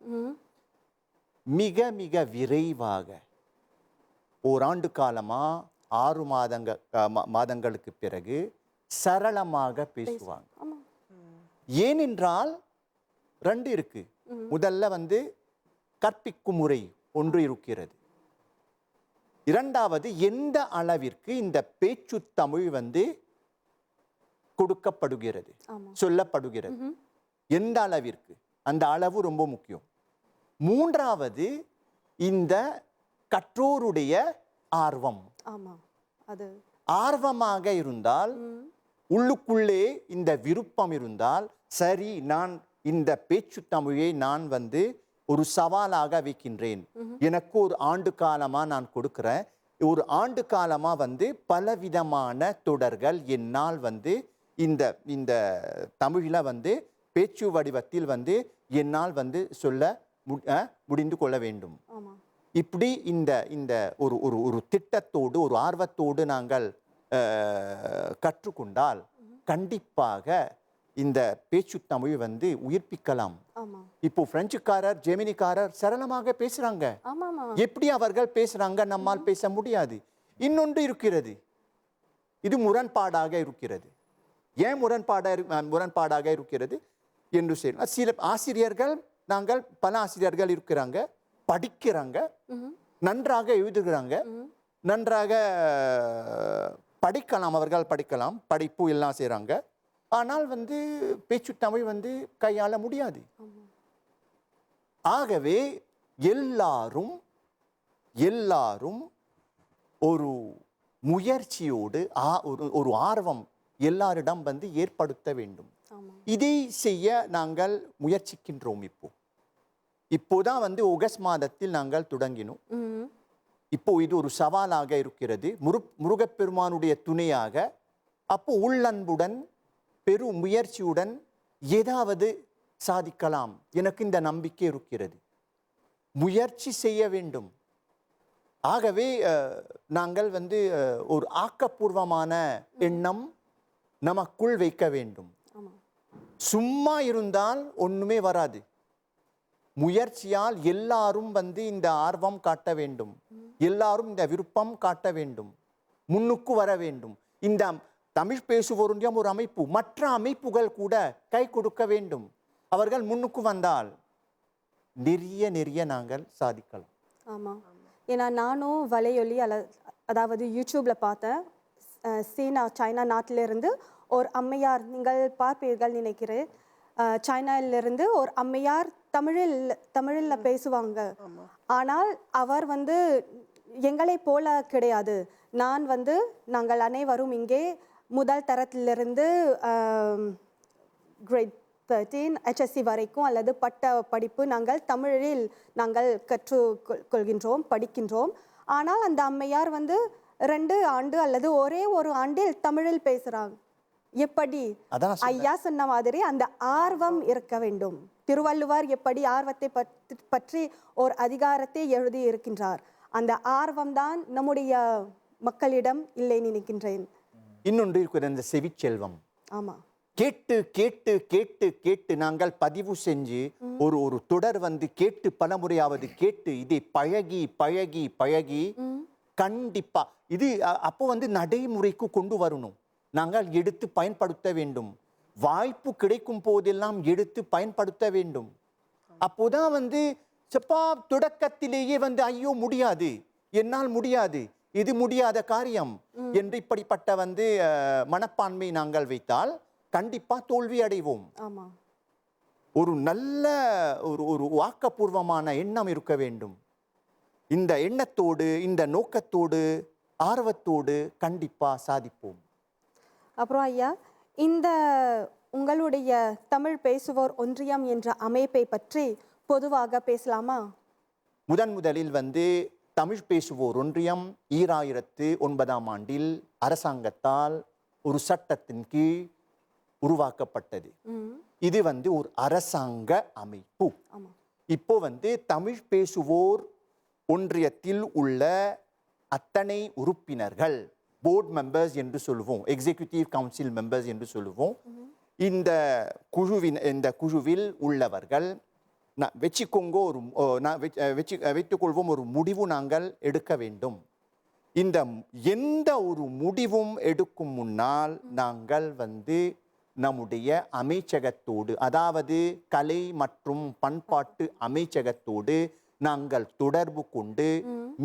Speaker 2: மிக மிக விரைவாக ஓராண்டு காலமா 6 மாதங்களுக்கு பிறகு சரளமாக பேசுவாங்க. ஏனென்றால் 2 இருக்கு. முதல்ல வந்து கற்பிக்கும் முறை ஒன்று இருக்கிறது. இரண்டாவது எந்த அளவிற்கு இந்த பேச்சு தமிழ் வந்து கொடுக்கப்படுகிறது, சொல்லப்படுகிறது, எந்த அளவிற்கு, அந்த அளவு ரொம்ப முக்கியம். மூன்றாவது இந்த கற்றோருடைய ஆர்வம். ஆர்வமாக இருந்தால், உள்ளுக்குள்ளே இந்த விருப்பம் இருந்தால், சரி நான் இந்த பேச்சு தமிழை நான் வந்து ஒரு சவாலாக வைக்கின்றேன், எனக்கு ஒரு ஆண்டு காலமா நான் கொடுக்கிறேன், ஒரு ஆண்டு காலமா வந்து பலவிதமான தொடர்கள் என்னால் வந்து இந்த தமிழில் வந்து பேச்சு வடிவத்தில் வந்து என்னால் வந்து சொல்ல முடிந்து கொள்ள வேண்டும். இப்படி இந்த ஒரு திட்டத்தோடு ஒரு ஆர்வத்தோடு நாங்கள் கற்றுக்கொண்டால் கண்டிப்பாக இந்த பேச்சு தமிழ் வந்து உயிர்ப்பிக்கலாம். இப்போ பிரெஞ்சுக்காரர் ஜெர்மனிக்காரர் சரளமாக பேசுறாங்க. எப்படி அவர்கள் பேசுறாங்க, நம்மால் பேச முடியாது. இன்னொன்று இருக்கிறது, இது முரண்பாடாக இருக்கிறது. ஏன் முரண்பாடாக இருக்கிறது என்று சொல்லலாம். சில ஆசிரியர்கள், நாங்கள் பல ஆசிரியர்கள் இருக்கிறாங்க, படிக்கிறாங்க, நன்றாக எழுதுகிறாங்க, நன்றாக படிக்கலாம், அவர்கள் படிக்கலாம், படிப்பு எல்லாம் செய்கிறாங்க. ஆனால் வந்து பேச்சு தமிழ் வந்து கையாள முடியாது. ஆகவே எல்லாரும் ஒரு முயற்சியோடு ஒரு ஆர்வம் எல்லாரிடம் வந்து ஏற்படுத்த வேண்டும். இதை செய்ய நாங்கள் முயற்சிக்கின்றோம். இப்போதான் வந்து ஆகஸ்ட் மாதத்தில் நாங்கள் தொடங்கினோம். இப்போ இது ஒரு சவாலாக இருக்கிறது. முருகப்பெருமானுடைய துணையாக அப்போ உள்ளன்புடன் பெரு முயற்சியுடன் ஏதாவது சாதிக்கலாம். எனக்கு இந்த நம்பிக்கை இருக்கிறது. முயற்சி செய்ய வேண்டும். ஆகவே நாங்கள் ஒரு ஆக்கப்பூர்வமான எண்ணம் நமக்குள் வைக்க வேண்டும். சும்மா இருந்தால் ஒண்ணுமே வராது. முயற்சியால் எல்லாரும் இந்த ஆர்வம் காட்ட வேண்டும். எல்லாரும் இந்த விருப்பம் காட்ட வேண்டும். முன்னுக்கு வர வேண்டும். இந்த தமிழ் பேசுவோர் ஒன்றியம் ஒரு அமைப்பு, மற்ற அமைப்புகள் கூட கை கொடுக்க வேண்டும். அவர்கள் முன்னுக்கு வந்தால் நிறைய நாங்கள் சாதிக்கலாம்.
Speaker 1: ஆமாம், ஏன்னா நானும் வலையொலி அதாவது யூடியூப்ல பார்த்தேன். சைனா நாட்டிலிருந்து ஒரு அம்மையார், நீங்கள் பார்ப்பீர்கள் நினைக்கிறேன், சைனாவிலிருந்து ஒரு அம்மையார் தமிழில் பேசுவாங்க. ஆனால் அவர் எங்களை போல கிடையாது. நாங்கள் அனைவரும் இங்கே முதல் தரத்திலிருந்து கிரேட் 13 HSC வரைக்கும் அல்லது பட்ட படிப்பு நாங்கள் கற்றுக்கொள்கின்றோம், படிக்கின்றோம். ஆனால் அந்த அம்மையார் 2 ஆண்டு அல்லது ஒரே ஒரு ஆண்டில் தமிழில் பேசுறாங்க. எப்படி? ஐயா சொன்ன மாதிரி அந்த ஆர்வம் இருக்க வேண்டும். திருவள்ளுவர் எப்படி ஆர்வத்தை பற்றி ஒரு அதிகாரத்தை எழுதி இருக்கின்றார். அந்த ஆர்வம் தான் நம்முடைய மக்களிடம் இல்லை நினைக்கின்றேன்.
Speaker 2: இன்னொன்று இருக்கிற இந்த செவிச்செல்வம்.
Speaker 1: ஆமா,
Speaker 2: கேட்டு கேட்டு கேட்டு கேட்டு நாங்கள் பதிவு செஞ்சு ஒரு தொடர் கேட்டு பலமுறையாவது கேட்டு இதை பழகி பழகி பழகி கண்டிப்பா இது அப்போ நடைமுறைக்கு கொண்டு வரணும். நாங்கள் எடுத்து பயன்படுத்த வேண்டும். வாய்ப்பு கிடைக்கும் போதெல்லாம் எடுத்து பயன்படுத்த வேண்டும். அப்போதான் தொடக்கத்திலேயே ஐயோ முடியாது, என்னால் முடியாது, இது முடியாத காரியம் என்று இப்படிப்பட்ட மனப்பான்மை நாங்கள் வைத்தால் கண்டிப்பா தோல்வி அடைவோம். ஒரு நல்ல ஒரு ஆக்கப்பூர்வமான எண்ணம் இருக்க வேண்டும். இந்த எண்ணத்தோடு, இந்த நோக்கத்தோடு, ஆர்வத்தோடு கண்டிப்பா சாதிப்போம்.
Speaker 1: அப்புறம் ஐயா, இந்த உங்களுடைய தமிழ் பேசுவோர் ஒன்றியம் என்ற அமைப்பை பற்றி பொதுவாக பேசலாமா?
Speaker 2: முதலில் தமிழ் பேசுவோர் ஒன்றியம் 2009ஆம் ஆண்டில் அரசாங்கத்தால் ஒரு சட்டத்தின் கீழ் உருவாக்கப்பட்டது. இது ஒரு அரசாங்க அமைப்பு. இப்போ தமிழ் பேசுவோர் ஒன்றியத்தில் உள்ள அத்தனை உறுப்பினர்கள், போர்ட் மெம்பர்ஸ் என்று சொல்லுவோம், எக்ஸிக்யூட்டிவ் கவுன்சில் மெம்பர்ஸ் என்று சொல்லுவோம், இந்த குழுவில் உள்ளவர்கள் வைத்துக்கொள்வோம் ஒரு முடிவு நாங்கள் எடுக்க வேண்டும். இந்த எந்த ஒரு முடிவும் எடுக்கும் முன்னால் நாங்கள் நம்முடைய அமைச்சகத்தோடு, அதாவது கலை மற்றும் பண்பாட்டு அமைச்சகத்தோடு நாங்கள் தொடர்பு கொண்டு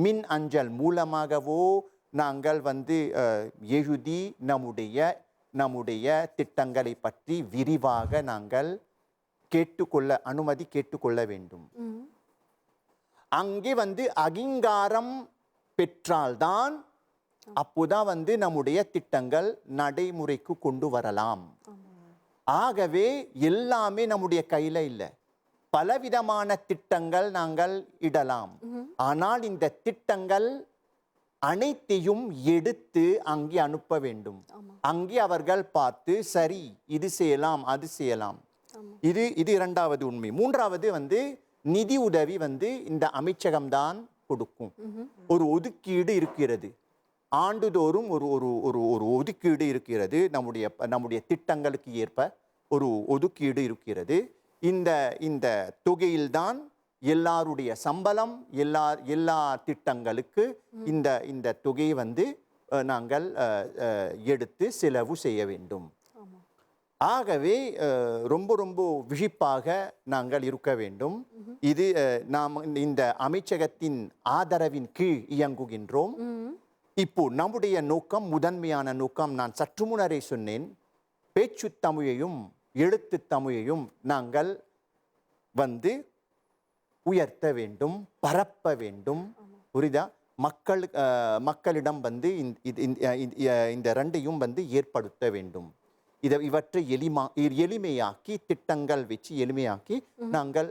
Speaker 2: மின் அஞ்சல் மூலமாகவோ நாங்கள் எழுதி நம்முடைய திட்டங்களை பற்றி விரிவாக நாங்கள் அனுமதி கேட்டுக்கொள்ள வேண்டும். அங்கே அங்கீகாரம் பெற்றால்தான் அப்போதான் நம்முடைய திட்டங்கள் நடைமுறைக்கு கொண்டு வரலாம். ஆகவே எல்லாமே நம்முடைய கையில இல்லை. பலவிதமான திட்டங்கள் நாங்கள் இடலாம். ஆனால் இந்த திட்டங்கள் அனைத்தையும் எடுத்து அங்கே அனுப்ப வேண்டும். அங்கே அவர்கள் பார்த்து சரி இது செய்யலாம் அது செய்யலாம். இது இரண்டாவது உண்மை. மூன்றாவது நிதி உதவி இந்த அமைச்சகம்தான் கொடுக்கும். ஒரு ஒதுக்கீடு இருக்கிறது. ஆண்டுதோறும் ஒரு ஒதுக்கீடு இருக்கிறது. நம்முடைய திட்டங்களுக்கு ஏற்ப ஒரு ஒதுக்கீடு இருக்கிறது. இந்த தொகையில்தான் எல்லாருடைய சம்பளம், எல்லா திட்டங்களுக்கு இந்த தொகையை நாங்கள் எடுத்து செலவு செய்ய வேண்டும். ஆகவே ரொம்ப விழிப்பாக நாங்கள் இருக்க வேண்டும். இது நாம் இந்த அமைச்சகத்தின் ஆதரவின் கீழ் இயங்குகின்றோம். இப்போ நம்முடைய நோக்கம், முதன்மையான நோக்கம் நான் சற்று முன்னரே சொன்னேன், பேச்சு தமிழையும் எழுத்து தமிழையும் நாங்கள் உயர்த்த வேண்டும், பரப்ப வேண்டும். புரியுதா? மக்களிடம் இந்த ரெண்டையும் ஏற்படுத்த வேண்டும். இவற்றை எளிமையாக்கி, திட்டங்கள் வச்சு எளிமையாக்கி நாங்கள்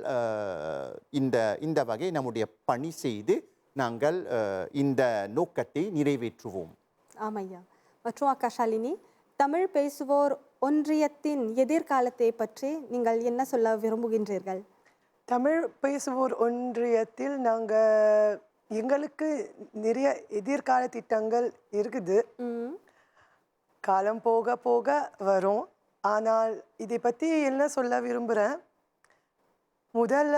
Speaker 2: இந்த வகை நம்முடைய பணி செய்து நாங்கள் இந்த நோக்கத்தை நிறைவேற்றுவோம்.
Speaker 1: ஆமையா. மற்றும் அக்கா ஷாலினி, தமிழ் பேசுவோர் ஒன்றியத்தின் எதிர்காலத்தை பற்றி நீங்கள் என்ன சொல்ல விரும்புகின்றீர்கள்?
Speaker 3: தமிழ் பேசுவோர் ஒன்றியத்தில் எங்களுக்கு நிறைய எதிர்கால திட்டங்கள் இருக்குது. காலம் போக போக வரும். ஆனால் இதை பற்றி என்ன சொல்ல விரும்புகிறேன், முதல்ல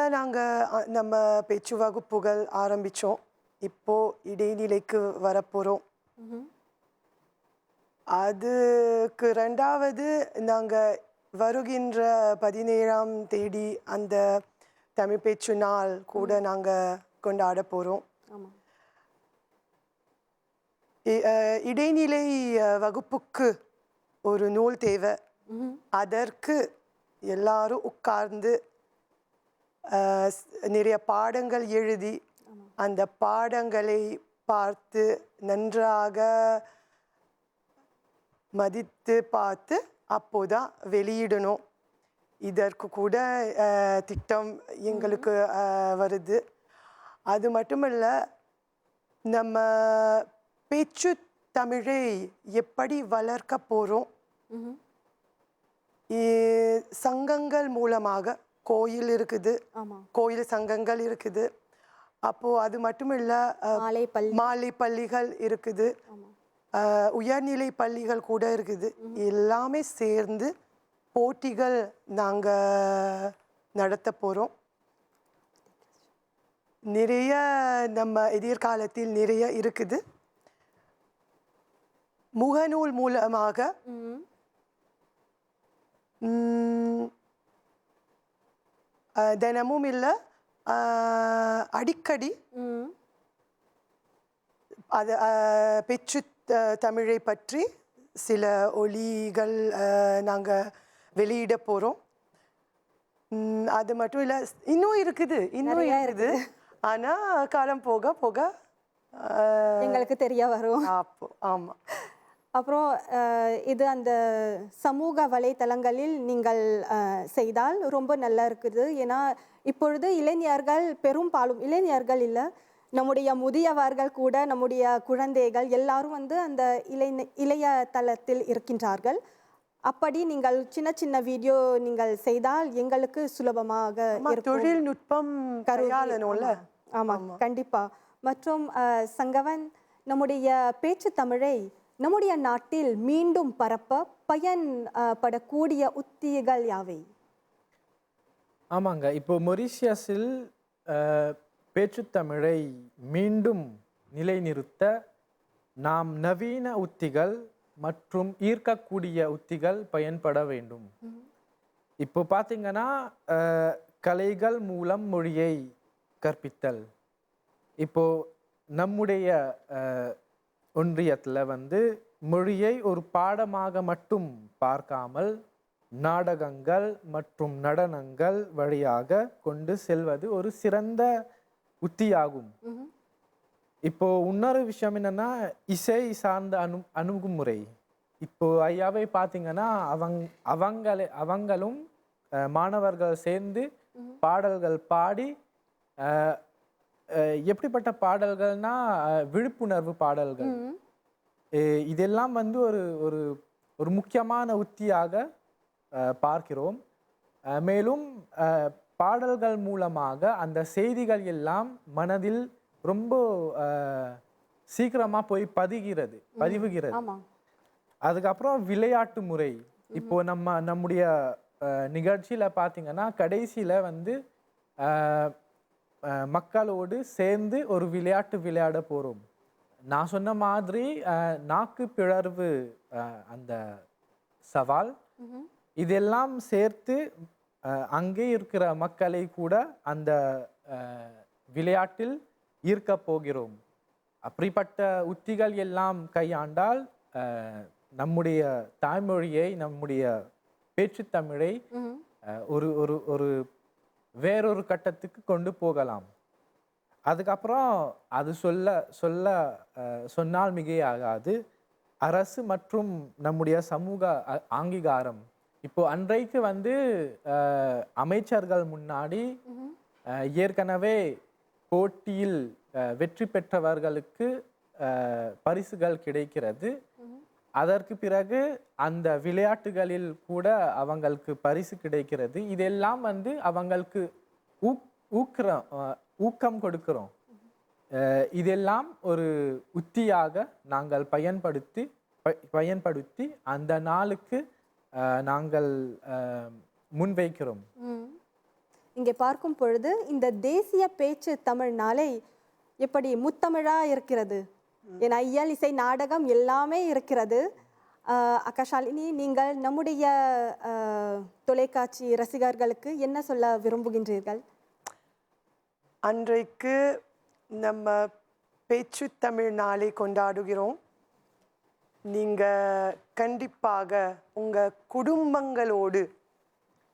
Speaker 3: நம்ம பேச்சு வகுப்புகள் ஆரம்பித்தோம். இப்போ இடைநிலைக்கு வரப்போகிறோம். அதுக்கு ரெண்டாவது நாங்கள் வருகின்ற 17ஆம் தேதி அந்த தமிழ் பேச்சு நாள் கூட நாங்கள் கொண்டாட போகிறோம். இடைநிலை வகுப்புக்கு ஒரு நூல் தேவை. அதற்கு எல்லாரும் உட்கார்ந்து நிறைய பாடங்கள் எழுதி அந்த பாடங்களை பார்த்து நன்றாக மதித்து பார்த்து அப்போதான் வெளியிடணும். இதற்கு கூட திட்டம் எங்களுக்கு வருது. அது மட்டுமல்ல, நம்ம பேச்சு தமிழை எப்படி வளர்க்க போகிறோம், சங்கங்கள் மூலமாக கோயில் இருக்குது, கோயில் சங்கங்கள் இருக்குது. அப்போது அது மட்டுமில்ல, மாலை பள்ளிகள் இருக்குது, உயர்நிலை பள்ளிகள் கூட இருக்குது. எல்லாமே சேர்ந்து போட்டிகள் நாங்கள் நடத்த போகிறோம். நிறைய நம்ம எதிர்காலத்தில் நிறைய இருக்குது. முகநூல் மூலமாக தினமும் இல்லை, அடிக்கடி அது பேச்சு தமிழை பற்றி சில ஒலிகள் நாங்கள் வெளியிட போகிறோம். அது மட்டும் இல்லை, இன்னும் இருக்குது. ஆனால் காலம் போக போக
Speaker 1: எங்களுக்கு தெரிய வரும்.
Speaker 3: ஆமாம்.
Speaker 1: அப்புறம் இது அந்த சமூக வலைத்தளங்களில் நீங்கள் செய்தால் ரொம்ப நல்லா இருக்குது. ஏன்னா இப்பொழுது இளைஞர்கள், பெரும்பாலும் இளைஞர்கள் இல்லை, நம்முடைய முதியவர்கள் கூட, நம்முடைய குழந்தைகள் எல்லாரும் வந்து அந்த இளைய தளத்தில் இருக்கின்றார்கள். அப்படி நீங்கள் சின்ன சின்ன வீடியோ நீங்கள் செய்தால் எங்களுக்கு சுலபமாக இருக்கும்.
Speaker 3: தொழில்நுட்பம் கையாளணும்ல.
Speaker 1: ஆமாம், கண்டிப்பா. மற்றும் சங்கவன், நம்முடைய பேச்சு தமிழை நம்முடைய நாட்டில் மீண்டும் பரப்ப பயன்படக்கூடிய உத்திகள் யாவை?
Speaker 4: ஆமாங்க, இப்போ மொரீஷியஸில் பேச்சுத்தமிழை மீண்டும் நிலைநிறுத்த நாம் நவீன உத்திகள் மற்றும் ஈர்க்கக்கூடிய உத்திகள் பயன்பட வேண்டும். இப்போ பார்த்தீங்கன்னா, கலைகள் மூலம் மொழியை கற்பித்தல். இப்போ நம்முடைய ஒன்றியத்தில் வந்து மொழியை ஒரு பாடமாக மட்டும் பார்க்காமல் நாடகங்கள் மற்றும் நடனங்கள் வழியாக கொண்டு செல்வது ஒரு சிறந்த உத்தியாகும். இப்போ இன்னொரு விஷயம் என்னன்னா, இசை சார்ந்த அணுகுமுறை. இப்போ ஐயாவை பார்த்தீங்கன்னா, அவங்களும் மாணவர்கள் சேர்ந்து பாடல்கள் பாடி, எப்படிப்பட்ட பாடல்கள்னா விழிப்புணர்வு பாடல்கள். இதெல்லாம் வந்து ஒரு ஒரு முக்கியமான உத்தியாக பார்க்கிறோம். மேலும் பாடல்கள் மூலமாக அந்த செய்திகள் எல்லாம் மனதில் ரொம்ப சீக்கிரமா போய் பதிவுகிறது. அதுக்கப்புறம் விளையாட்டு முறை. இப்போ நம்முடைய நிகழ்ச்சியில பார்த்தீங்கன்னா, கடைசியில வந்து மக்களோடு சேர்ந்து ஒரு விளையாட்டு விளையாட போறோம். நான் சொன்ன மாதிரி நாக்கு பிளர்வு, அந்த சவால், இதெல்லாம் சேர்த்து அங்கே இருக்கிற மக்களை கூட அந்த விளையாட்டில் ஈர்க்க போகிறோம். அப்படிப்பட்ட உத்திகள் எல்லாம் கையாண்டால் நம்முடைய தாய்மொழியை, நம்முடைய பேச்சு தமிழை ஒரு ஒரு ஒரு வேறொரு கட்டத்துக்கு கொண்டு போகலாம். அதுக்கப்புறம் அது சொன்னால் மிகையாகாது. அரசு மற்றும் நம்முடைய சமூக அங்கீகாரம். இப்போ அன்றைக்கு வந்து அமைச்சர்கள் முன்னாடி ஏற்கனவே போட்டியில் வெற்றி பெற்றவர்களுக்கு பரிசுகள் கிடைக்கிறது. அதற்கு பிறகு அந்த விளையாட்டுகளில் கூட அவங்களுக்கு பரிசு கிடைக்கிறது. இதெல்லாம் வந்து அவங்களுக்கு ஊக்கம் கொடுக்கிறோம். இதெல்லாம் ஒரு உத்தியாக நாங்கள் பயன்படுத்தி அந்த நாளுக்கு நாங்கள் முன்வைக்கிறோம்.
Speaker 1: இங்கே பார்க்கும் பொழுது இந்த தேசிய பேச்சு தமிழ் நாளை எப்படி முத்தமிழா இருக்கிறது. என் இயல் இசை நாடகம் எல்லாமே இருக்கிறது. அக்கா ஷாலினி, நீங்கள் நம்முடைய தொலைக்காட்சி ரசிகர்களுக்கு என்ன சொல்ல விரும்புகின்றீர்கள்?
Speaker 3: அன்றைக்கு நம்ம பேச்சு தமிழ் நாளை கொண்டாடுகிறோம். நீங்கள் கண்டிப்பாக உங்கள் குடும்பங்களோடு,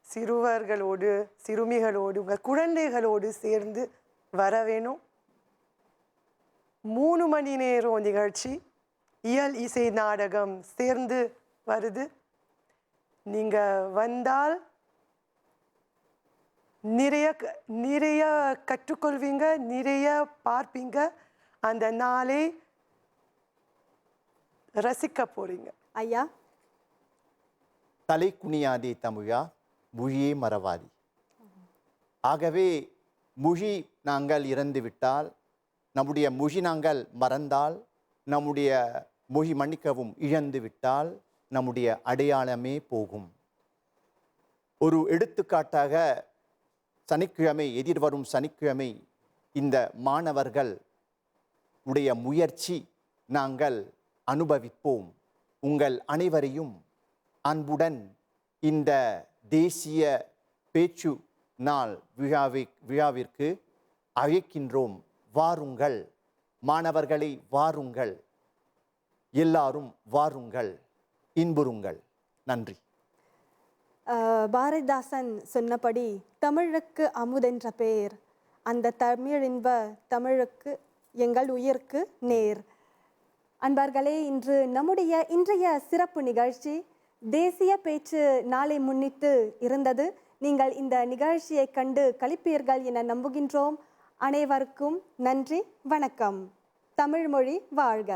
Speaker 3: சிறுவர்களோடு, சிறுமிகளோடு, உங்கள் குழந்தைகளோடு சேர்ந்து வர வேணும். 3 மணி நேரம் நிகழ்ச்சி, இயல் இசை நாடகம் சேர்ந்து வருது. நீங்கள் வந்தால் நிறைய கற்றுக்கொள்வீங்க, நிறைய பார்ப்பீங்க. அந்த நாளை ரசிக்க போறீங்க.
Speaker 1: ஐயா,
Speaker 2: தலை குனியாதே தமிழா, மொழியே மறவாதி. ஆகவே மொழி நாங்கள் இறந்துவிட்டால், நம்முடைய மொழி நாங்கள் மறந்தால், நம்முடைய மொழி மன்னிக்கவும் இழந்து விட்டால் நம்முடைய அடையாளமே போகும். ஒரு எடுத்துக்காட்டாக சனிக்கிழமை, எதிர்வரும் சனிக்கிழமை இந்த மாணவர்கள் உடைய முயற்சி நாங்கள் அனுபவிப்போம். உங்கள் அனைவரையும் அன்புடன் இந்த தேசிய பேச்சு நாள் விழாவிற்கு அழைக்கின்றோம். வாருங்கள் மாணவர்களை, வாருங்கள், எல்லாரும் வாருங்கள், இன்புறுங்கள். நன்றி.
Speaker 1: பாரதிதாசன் சொன்னபடி தமிழுக்கு அமுதென்ற பெயர், அந்த தமிழ் இன்ப தமிழுக்கு எங்கள் உயிருக்கு நேர். அன்பார்களே, நம்முடைய இன்றைய சிறப்பு நிகழ்ச்சி தேசிய பேச்சு நாளை முன்னிட்டு இருந்தது. நீங்கள் இந்த நிகழ்ச்சியை கண்டு களிப்பீர்கள் என நம்புகின்றோம். அனைவருக்கும் நன்றி, வணக்கம். தமிழ் மொழி வாழ்க.